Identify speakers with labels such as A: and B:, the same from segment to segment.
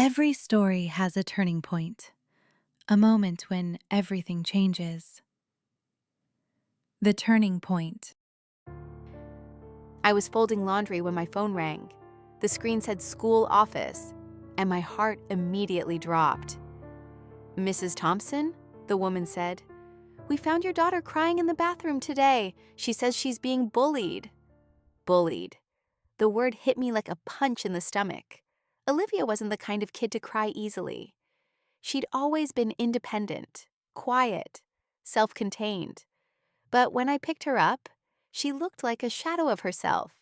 A: Every story has a turning point, a moment when everything changes. The turning point.
B: I was folding laundry when my phone rang. The screen said school office, and my heart immediately dropped. "Mrs. Thompson?" the woman said. "We found your daughter crying in the bathroom today. She says she's being bullied." Bullied. The word hit me like a punch in the stomach. Olivia wasn't the kind of kid to cry easily. She'd always been independent, quiet, self-contained. But when I picked her up, she looked like a shadow of herself.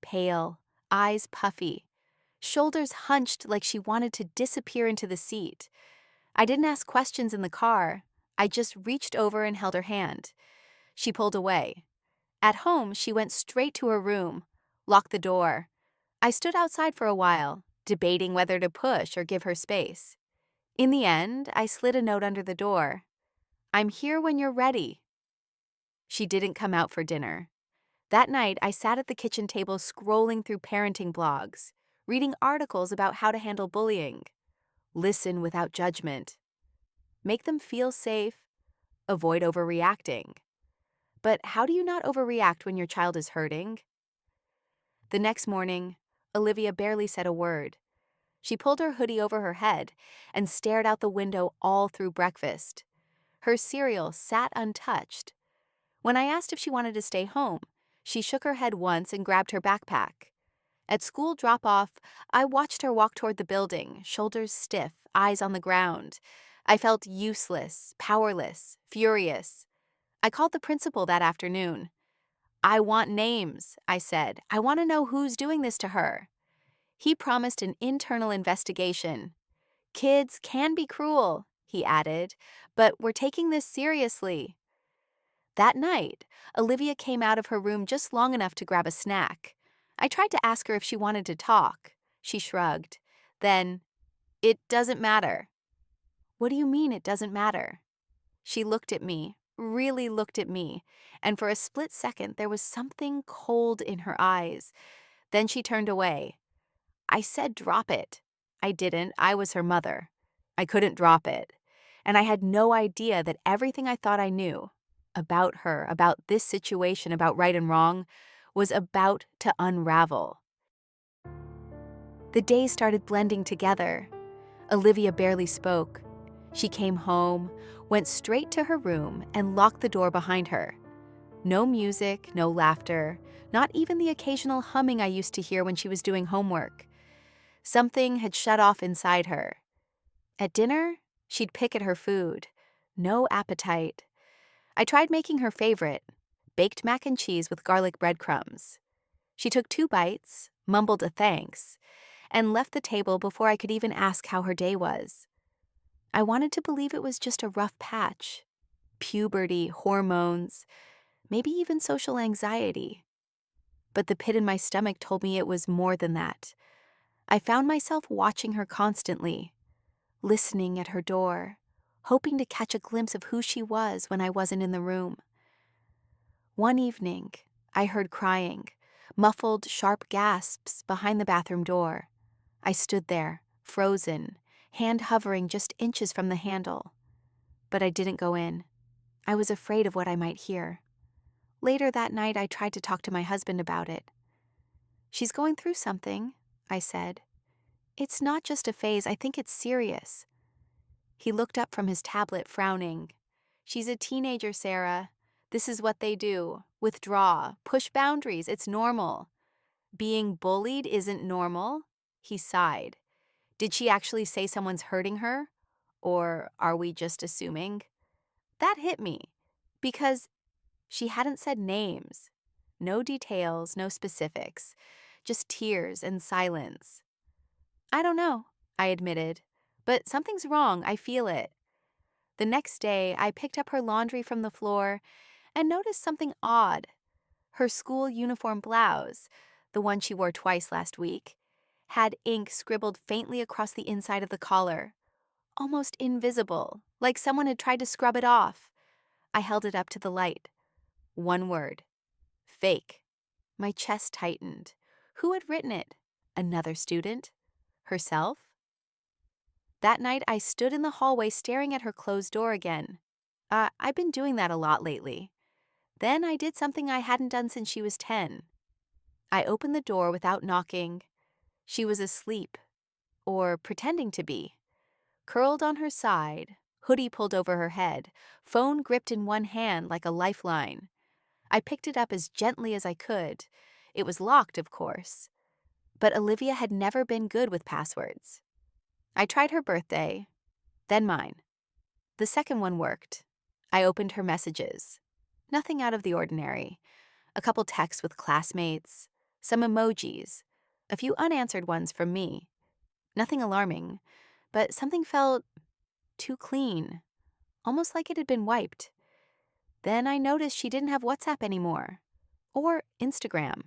B: Pale, eyes puffy, shoulders hunched like she wanted to disappear into the seat. I didn't ask questions in the car. I just reached over and held her hand. She pulled away. At home, she went straight to her room, locked the door. I stood outside for a while, debating whether to push or give her space. In the end, I slid a note under the door. "I'm here when you're ready." She didn't come out for dinner. That night, I sat at the kitchen table scrolling through parenting blogs, reading articles about how to handle bullying. Listen without judgment. Make them feel safe. Avoid overreacting. But how do you not overreact when your child is hurting? The next morning, Olivia barely said a word. She pulled her hoodie over her head and stared out the window all through breakfast. Her cereal sat untouched. When I asked if she wanted to stay home, she shook her head once and grabbed her backpack. At school drop-off, I watched her walk toward the building, shoulders stiff, eyes on the ground. I felt useless, powerless, furious. I called the principal that afternoon. "I want names," I said. "I want to know who's doing this to her." He promised an internal investigation. "Kids can be cruel," he added, "but we're taking this seriously." That night, Olivia came out of her room just long enough to grab a snack. I tried to ask her if she wanted to talk. She shrugged. Then, "It doesn't matter." "What do you mean it doesn't matter?" She looked at me, really looked at me, and for a split second there was something cold in her eyes. Then she turned away. "I said drop it." I didn't. I was her mother. I couldn't drop it. And I had no idea that everything I thought I knew about her, about this situation, about right and wrong, was about to unravel. The days started blending together. Olivia barely spoke. She came home, went straight to her room, and locked the door behind her. No music, no laughter, not even the occasional humming I used to hear when she was doing homework. Something had shut off inside her. At dinner, she'd pick at her food. No appetite. I tried making her favorite, baked mac and cheese with garlic breadcrumbs. She took 2 bites, mumbled a thanks, and left the table before I could even ask how her day was. I wanted to believe it was just a rough patch. Puberty, hormones, maybe even social anxiety. But the pit in my stomach told me it was more than that. I found myself watching her constantly, listening at her door, hoping to catch a glimpse of who she was when I wasn't in the room. One evening, I heard crying, muffled, sharp gasps behind the bathroom door. I stood there, frozen, hand hovering just inches from the handle. But I didn't go in. I was afraid of what I might hear. Later that night, I tried to talk to my husband about it. "She's going through something," I said. "It's not just a phase, I think it's serious." He looked up from his tablet, frowning. "She's a teenager, Sarah. This is what they do. Withdraw, push boundaries, it's normal." "Being bullied isn't normal?" He sighed. "Did she actually say someone's hurting her? Or are we just assuming?" That hit me, because she hadn't said names. No details, no specifics, just tears and silence. "I don't know," I admitted, "but something's wrong, I feel it." The next day, I picked up her laundry from the floor and noticed something odd. Her school uniform blouse, the one she wore twice last week, had ink scribbled faintly across the inside of the collar, almost invisible, like someone had tried to scrub it off. I held it up to the light. One word. Fake. My chest tightened. Who had written it? Another student? Herself? That night, I stood in the hallway staring at her closed door again. I've been doing that a lot lately. Then I did something I hadn't done since she was 10. I opened the door without knocking. She was asleep, or pretending to be, curled on her side, hoodie pulled over her head, phone gripped in one hand like a lifeline. I picked it up as gently as I could. It was locked, of course. But Olivia had never been good with passwords. I tried her birthday, then mine. The second one worked. I opened her messages. Nothing out of the ordinary. A couple texts with classmates, some emojis, a few unanswered ones from me. Nothing alarming, but something felt too clean, almost like it had been wiped. Then I noticed she didn't have WhatsApp anymore, or Instagram.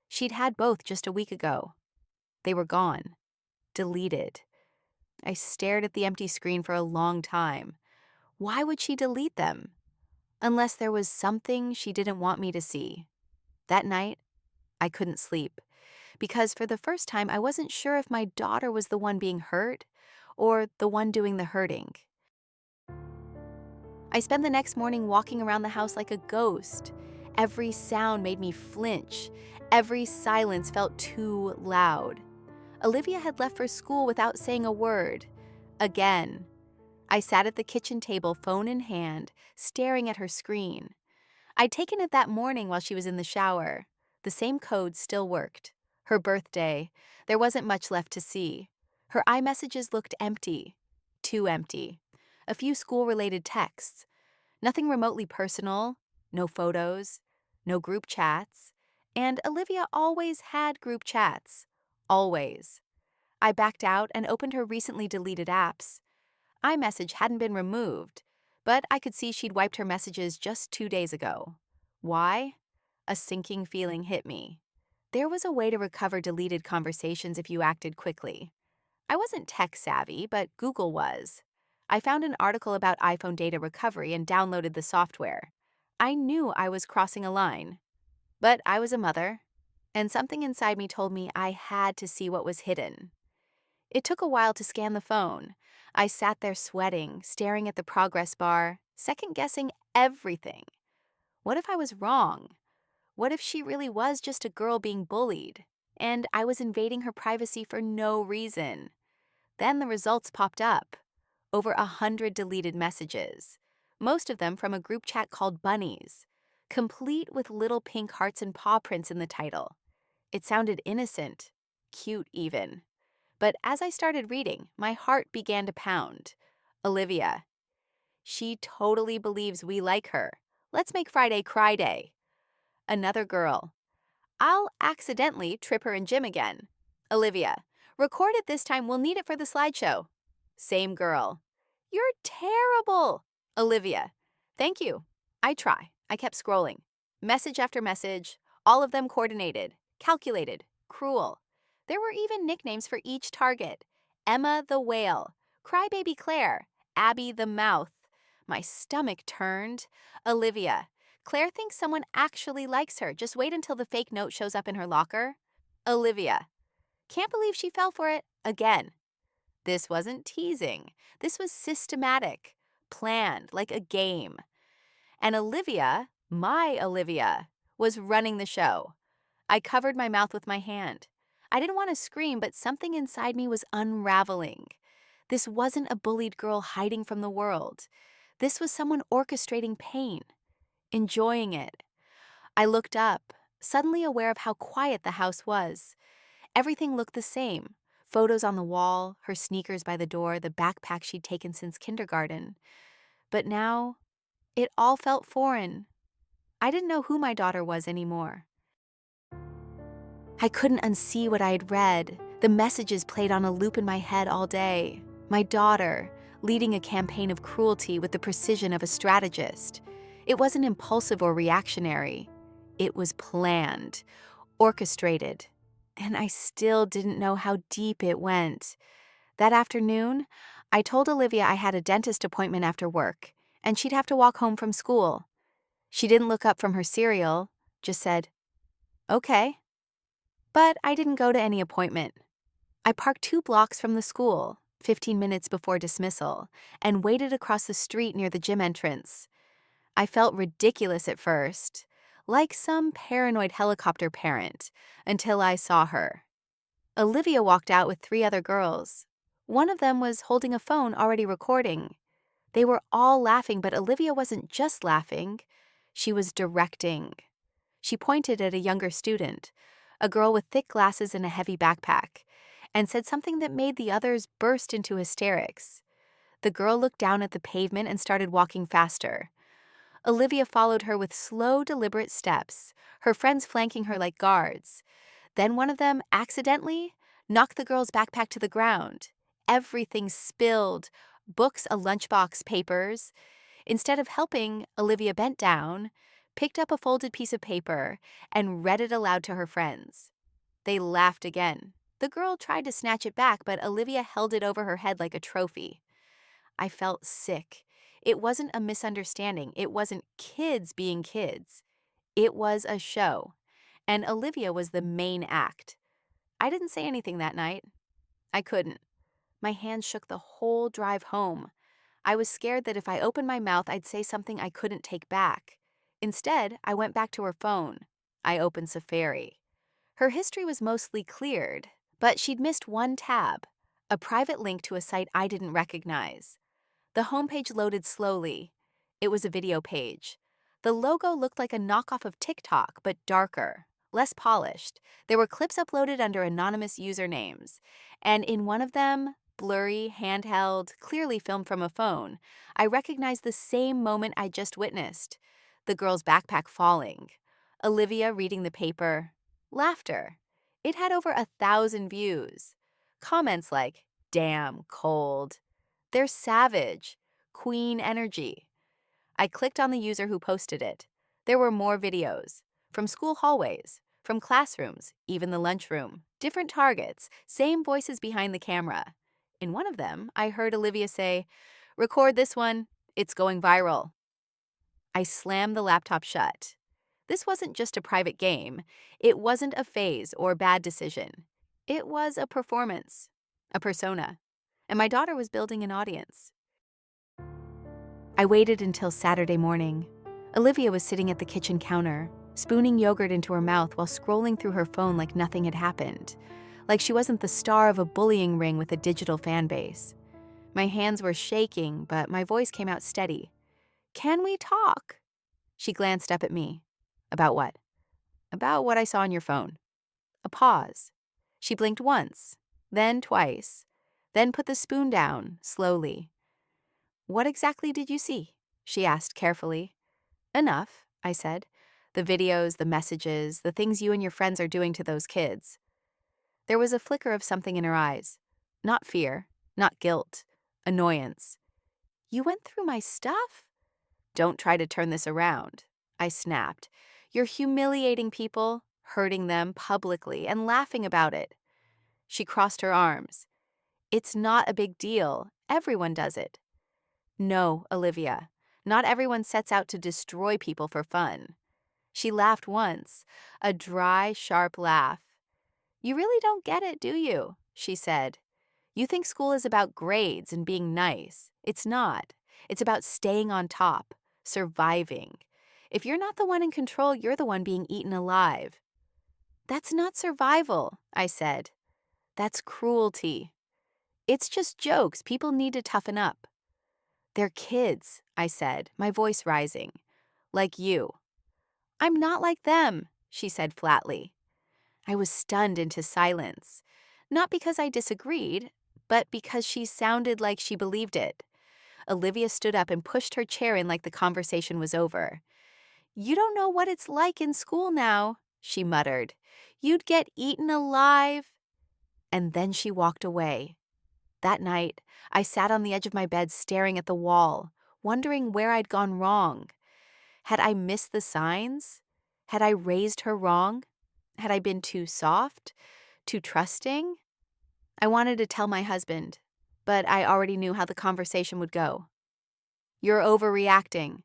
B: She'd had both just a week ago. They were gone, deleted. I stared at the empty screen for a long time. Why would she delete them? Unless there was something she didn't want me to see. That night, I couldn't sleep, because for the first time I wasn't sure if my daughter was the one being hurt or the one doing the hurting. I spent the next morning walking around the house like a ghost. Every sound made me flinch. Every silence felt too loud. Olivia had left for school without saying a word. Again. I sat at the kitchen table, phone in hand, staring at her screen. I'd taken it that morning while she was in the shower. The same code still worked. Her birthday. There wasn't much left to see. Her iMessages looked empty. Too empty. A few school-related texts. Nothing remotely personal. No photos. No group chats. And Olivia always had group chats. Always. I backed out and opened her recently deleted apps. iMessage hadn't been removed, but I could see she'd wiped her messages just 2 days ago. Why? A sinking feeling hit me. There was a way to recover deleted conversations if you acted quickly. I wasn't tech savvy, but Google was. I found an article about iPhone data recovery and downloaded the software. I knew I was crossing a line. But I was a mother, and something inside me told me I had to see what was hidden. It took a while to scan the phone. I sat there sweating, staring at the progress bar, second-guessing everything. What if I was wrong? What if she really was just a girl being bullied, and I was invading her privacy for no reason? Then the results popped up. Over 100 deleted messages. Most of them from a group chat called Bunnies, complete with little pink hearts and paw prints in the title. It sounded innocent, cute even. But as I started reading, my heart began to pound. Olivia. She totally believes we like her. Let's make Friday cry day. Another girl. I'll accidentally trip her in gym again. Olivia. Record it this time, we'll need it for the slideshow. Same girl. You're terrible. Olivia. Thank you. I try. I kept scrolling. Message after message, all of them coordinated, calculated, cruel. There were even nicknames for each target. Emma the Whale, Crybaby Claire, Abby the Mouth. My stomach turned. Olivia. Claire thinks someone actually likes her. Just wait until the fake note shows up in her locker. Olivia. Can't believe she fell for it again. This wasn't teasing. This was systematic, planned, like a game. And Olivia, my Olivia, was running the show. I covered my mouth with my hand. I didn't want to scream, but something inside me was unraveling. This wasn't a bullied girl hiding from the world. This was someone orchestrating pain, enjoying it. I looked up, suddenly aware of how quiet the house was. Everything looked the same. Photos on the wall, her sneakers by the door, the backpack she'd taken since kindergarten. But now, it all felt foreign. I didn't know who my daughter was anymore. I couldn't unsee what I had read. The messages played on a loop in my head all day. My daughter, leading a campaign of cruelty with the precision of a strategist. It wasn't impulsive or reactionary. It was planned, orchestrated, and I still didn't know how deep it went. That afternoon, I told Olivia I had a dentist appointment after work, and she'd have to walk home from school. She didn't look up from her cereal, just said, "Okay." But I didn't go to any appointment. I parked 2 blocks from the school, 15 minutes before dismissal, and waited across the street near the gym entrance. I felt ridiculous at first, like some paranoid helicopter parent, until I saw her. Olivia walked out with 3 other girls. One of them was holding a phone already recording. They were all laughing, but Olivia wasn't just laughing. She was directing. She pointed at a younger student, a girl with thick glasses and a heavy backpack, and said something that made the others burst into hysterics. The girl looked down at the pavement and started walking faster. Olivia followed her with slow, deliberate steps, her friends flanking her like guards. Then one of them accidentally knocked the girl's backpack to the ground. Everything spilled, books, a lunchbox, papers. Instead of helping, Olivia bent down, picked up a folded piece of paper, and read it aloud to her friends. They laughed again. The girl tried to snatch it back, but Olivia held it over her head like a trophy. I felt sick. It wasn't a misunderstanding. It wasn't kids being kids. It was a show. And Olivia was the main act. I didn't say anything that night. I couldn't. My hands shook the whole drive home. I was scared that if I opened my mouth, I'd say something I couldn't take back. Instead, I went back to her phone. I opened Safari. Her history was mostly cleared, but she'd missed one tab, a private link to a site I didn't recognize. The homepage loaded slowly. It was a video page. The logo looked like a knockoff of TikTok, but darker, less polished. There were clips uploaded under anonymous usernames, and in one of them, blurry, handheld, clearly filmed from a phone, I recognized the same moment I just witnessed. The girl's backpack falling. Olivia reading the paper. Laughter. It had over 1,000 views. Comments like, "Damn, cold." They're savage. Queen energy. I clicked on the user who posted it. There were more videos. From school hallways, from classrooms, even the lunchroom. Different targets, same voices behind the camera. In one of them, I heard Olivia say, "Record this one. It's going viral." I slammed the laptop shut. This wasn't just a private game. It wasn't a phase or bad decision. It was a performance, a persona. And my daughter was building an audience. I waited until Saturday morning. Olivia was sitting at the kitchen counter, spooning yogurt into her mouth while scrolling through her phone like nothing had happened, like she wasn't the star of a bullying ring with a digital fan base. My hands were shaking, but my voice came out steady. "Can we talk?" She glanced up at me. "About what?" "About what I saw on your phone." A pause. She blinked once, then twice, then put the spoon down, slowly. "What exactly did you see?" she asked carefully. "Enough," I said. "The videos, the messages, the things you and your friends are doing to those kids." There was a flicker of something in her eyes. Not fear, not guilt, annoyance. "You went through my stuff?" "Don't try to turn this around," I snapped. "You're humiliating people, hurting them publicly, and laughing about it." She crossed her arms. "It's not a big deal. Everyone does it." "No, Olivia. Not everyone sets out to destroy people for fun." She laughed once, a dry, sharp laugh. "You really don't get it, do you?" she said. "You think school is about grades and being nice. It's not. It's about staying on top, surviving. If you're not the one in control, you're the one being eaten alive." "That's not survival," I said. "That's cruelty. It's just jokes. People need to toughen up." "They're kids," I said, my voice rising. "Like you." "I'm not like them," she said flatly. I was stunned into silence. Not because I disagreed, but because she sounded like she believed it. Olivia stood up and pushed her chair in like the conversation was over. "You don't know what it's like in school now," she muttered. "You'd get eaten alive." And then she walked away. That night, I sat on the edge of my bed staring at the wall, wondering where I'd gone wrong. Had I missed the signs? Had I raised her wrong? Had I been too soft? Too trusting? I wanted to tell my husband, but I already knew how the conversation would go. "You're overreacting.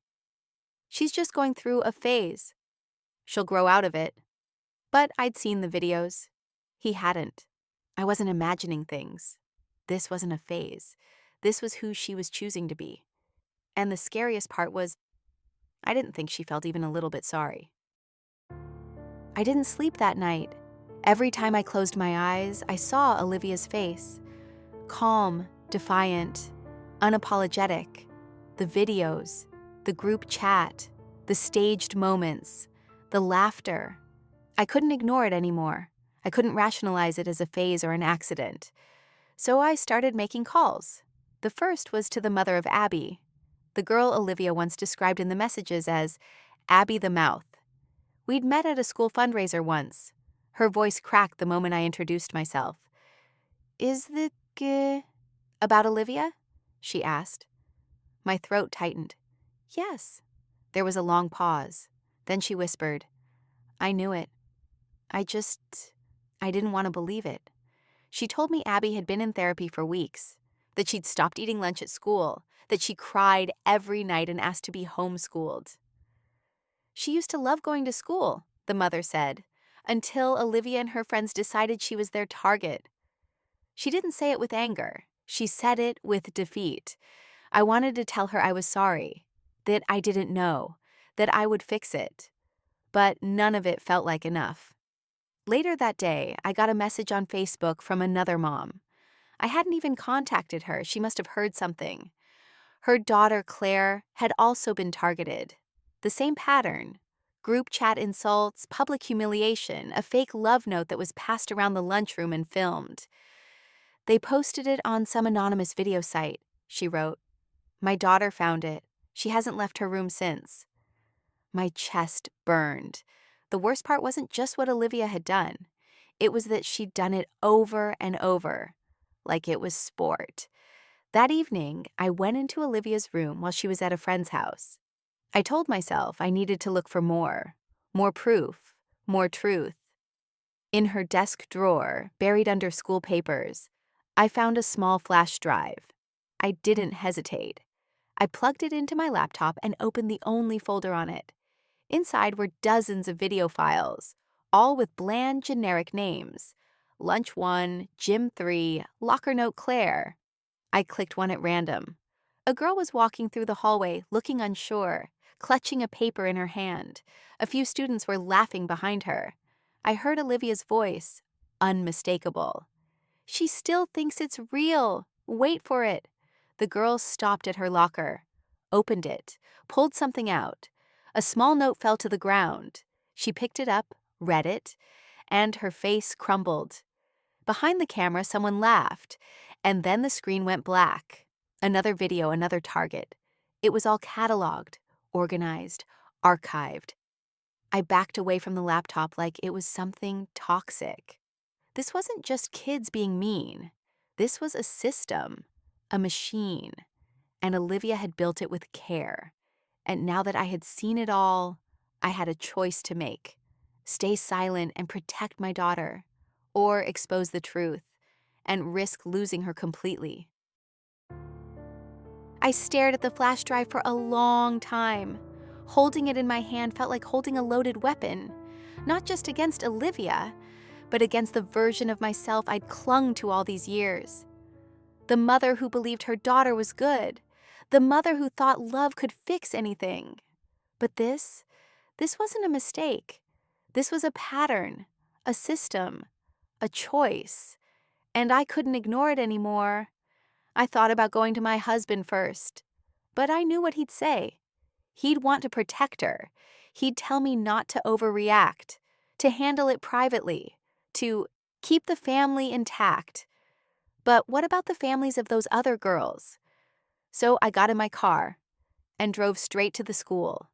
B: She's just going through a phase. She'll grow out of it." But I'd seen the videos. He hadn't. I wasn't imagining things. This wasn't a phase. This was who she was choosing to be. And the scariest part was, I didn't think she felt even a little bit sorry. I didn't sleep that night. Every time I closed my eyes, I saw Olivia's face. Calm, defiant, unapologetic. The videos, the group chat, the staged moments, the laughter. I couldn't ignore it anymore. I couldn't rationalize it as a phase or an accident. So I started making calls. The first was to the mother of Abby, the girl Olivia once described in the messages as Abby the Mouth. We'd met at a school fundraiser once. Her voice cracked the moment I introduced myself. "Is the about Olivia?" she asked. My throat tightened. "Yes." There was a long pause. Then she whispered, "I knew it. I didn't want to believe it." She told me Abby had been in therapy for weeks, that she'd stopped eating lunch at school, that she cried every night and asked to be homeschooled. She used to love going to school, the mother said, until Olivia and her friends decided she was their target. She didn't say it with anger. She said it with defeat. I wanted to tell her I was sorry, that I didn't know, that I would fix it. But none of it felt like enough. Later that day, I got a message on Facebook from another mom. I hadn't even contacted her. She must have heard something. Her daughter, Claire, had also been targeted. The same pattern. Group chat insults, public humiliation, a fake love note that was passed around the lunchroom and filmed. They posted it on some anonymous video site, she wrote. My daughter found it. She hasn't left her room since. My chest burned. The worst part wasn't just what Olivia had done. It was that she'd done it over and over, like it was sport. That evening, I went into Olivia's room while she was at a friend's house. I told myself I needed to look for more proof, more truth. In her desk drawer, buried under school papers, I found a small flash drive. I didn't hesitate. I plugged it into my laptop and opened the only folder on it. Inside were dozens of video files, all with bland, generic names. Lunch 1, Gym 3, Locker Note Claire. I clicked one at random. A girl was walking through the hallway, looking unsure, clutching a paper in her hand. A few students were laughing behind her. I heard Olivia's voice, unmistakable. "She still thinks it's real. Wait for it." The girl stopped at her locker, opened it, pulled something out. A small note fell to the ground. She picked it up, read it, and her face crumbled. Behind the camera, someone laughed, and then the screen went black. Another video, another target. It was all cataloged, organized, archived. I backed away from the laptop like it was something toxic. This wasn't just kids being mean. This was a system, a machine, and Olivia had built it with care. And now that I had seen it all, I had a choice to make. Stay silent and protect my daughter, or expose the truth and risk losing her completely. I stared at the flash drive for a long time. Holding it in my hand felt like holding a loaded weapon, not just against Olivia, but against the version of myself I'd clung to all these years. The mother who believed her daughter was good. The mother who thought love could fix anything. But this wasn't a mistake. This was a pattern, a system, a choice. And I couldn't ignore it anymore. I thought about going to my husband first. But I knew what he'd say. He'd want to protect her. He'd tell me not to overreact, to handle it privately, to keep the family intact. But what about the families of those other girls? So I got in my car and drove straight to the school.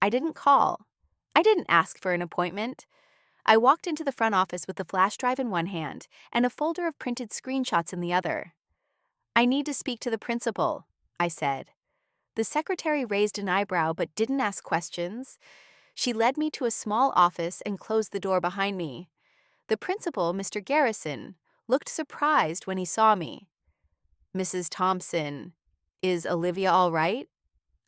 B: I didn't call. I didn't ask for an appointment. I walked into the front office with the flash drive in one hand and a folder of printed screenshots in the other. "I need to speak to the principal," I said. The secretary raised an eyebrow but didn't ask questions. She led me to a small office and closed the door behind me. The principal, Mr. Garrison, looked surprised when he saw me. "Mrs. Thompson, is Olivia all right?"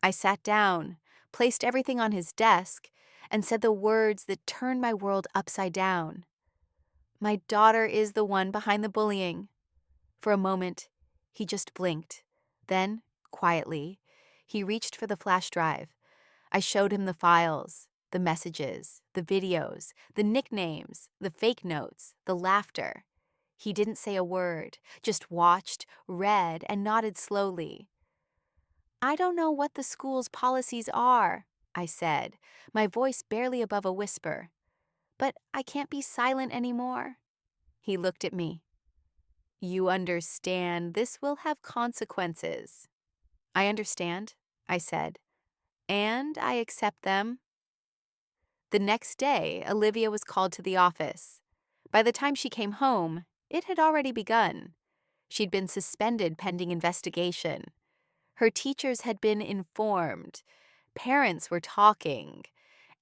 B: I sat down, placed everything on his desk, and said the words that turned my world upside down. "My daughter is the one behind the bullying." For a moment, he just blinked. Then, quietly, he reached for the flash drive. I showed him the files, the messages, the videos, the nicknames, the fake notes, the laughter. He didn't say a word, just watched, read, and nodded slowly. "I don't know what the school's policies are," I said, my voice barely above a whisper. "But I can't be silent anymore." He looked at me. "You understand this will have consequences." "I understand," I said, "and I accept them." The next day, Olivia was called to the office. By the time she came home, it had already begun. She'd been suspended pending investigation. Her teachers had been informed. Parents were talking.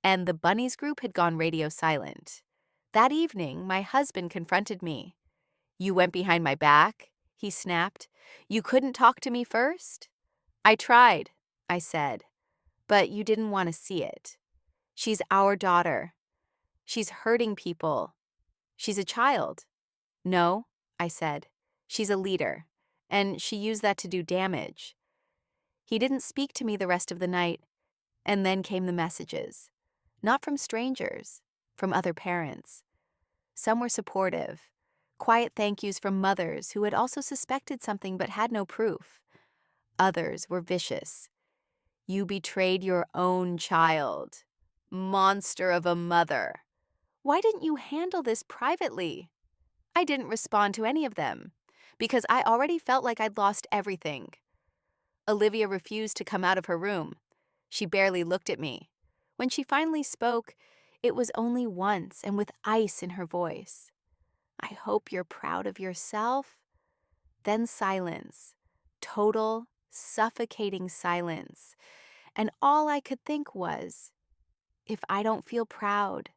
B: And the Bunnies group had gone radio silent. That evening, my husband confronted me. "You went behind my back?" he snapped. "You couldn't talk to me first?" "I tried," I said, "but you didn't want to see it. She's our daughter. She's hurting people. She's a child." "No," I said, "she's a leader, and she used that to do damage." He didn't speak to me the rest of the night, and then came the messages. Not from strangers, from other parents. Some were supportive. Quiet thank yous from mothers who had also suspected something but had no proof. Others were vicious. "You betrayed your own child. Monster of a mother. Why didn't you handle this privately?" I didn't respond to any of them, because I already felt like I'd lost everything. Olivia refused to come out of her room. She barely looked at me. When she finally spoke, it was only once and with ice in her voice. "I hope you're proud of yourself." Then silence. Total, suffocating silence. And all I could think was, if I don't feel proud,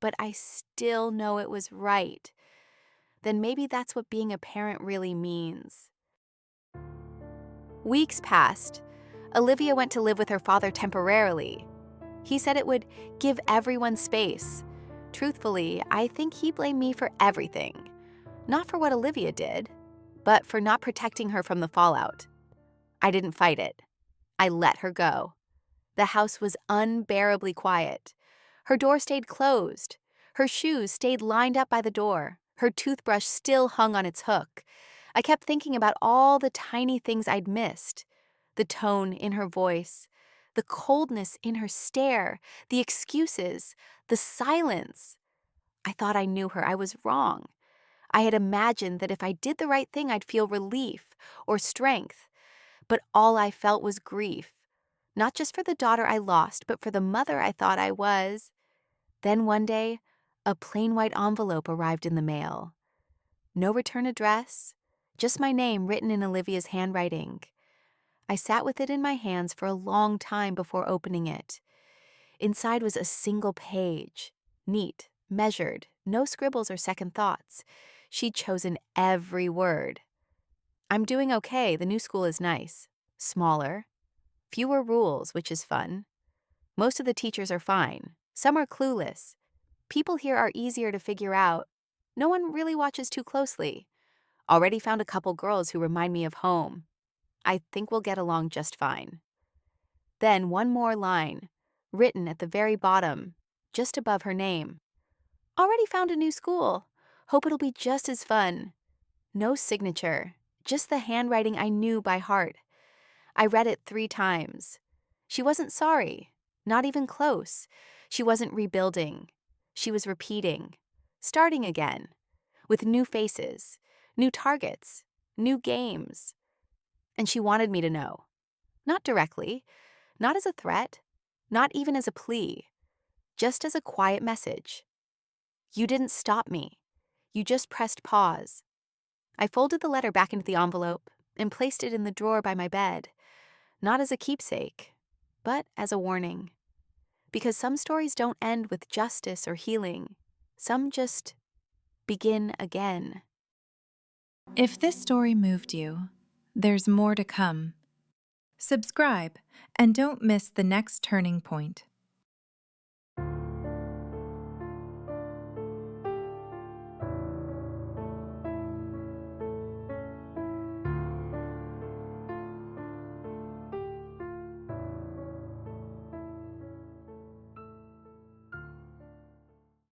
B: but I still know it was right, then maybe that's what being a parent really means. Weeks passed. Olivia went to live with her father temporarily. He said it would give everyone space. Truthfully, I think he blamed me for everything. Not for what Olivia did, but for not protecting her from the fallout. I didn't fight it. I let her go. The house was unbearably quiet. Her door stayed closed. Her shoes stayed lined up by the door. Her toothbrush still hung on its hook. I kept thinking about all the tiny things I'd missed. The tone in her voice, the coldness in her stare, the excuses, the silence. I thought I knew her. I was wrong. I had imagined that if I did the right thing, I'd feel relief or strength. But all I felt was grief. Not just for the daughter I lost, but for the mother I thought I was. Then one day, a plain white envelope arrived in the mail. No return address, just my name written in Olivia's handwriting. I sat with it in my hands for a long time before opening it. Inside was a single page, neat, measured, no scribbles or second thoughts. She'd chosen every word. "I'm doing okay. The new school is nice. Smaller. Fewer rules, which is fun. Most of the teachers are fine. Some are clueless. People here are easier to figure out. No one really watches too closely. Already found a couple girls who remind me of home. I think we'll get along just fine." Then one more line, written at the very bottom, just above her name. "Already found a new school. Hope it'll be just as fun." No signature, just the handwriting I knew by heart. I read it 3 times. She wasn't sorry, not even close. She wasn't rebuilding. She was repeating, starting again, with new faces, new targets, new games. And she wanted me to know. Not directly, not as a threat, not even as a plea, just as a quiet message. "You didn't stop me. You just pressed pause." I folded the letter back into the envelope and placed it in the drawer by my bed, not as a keepsake, but as a warning. Because some stories don't end with justice or healing. Some just begin again.
A: If this story moved you, there's more to come. Subscribe and don't miss the next turning point.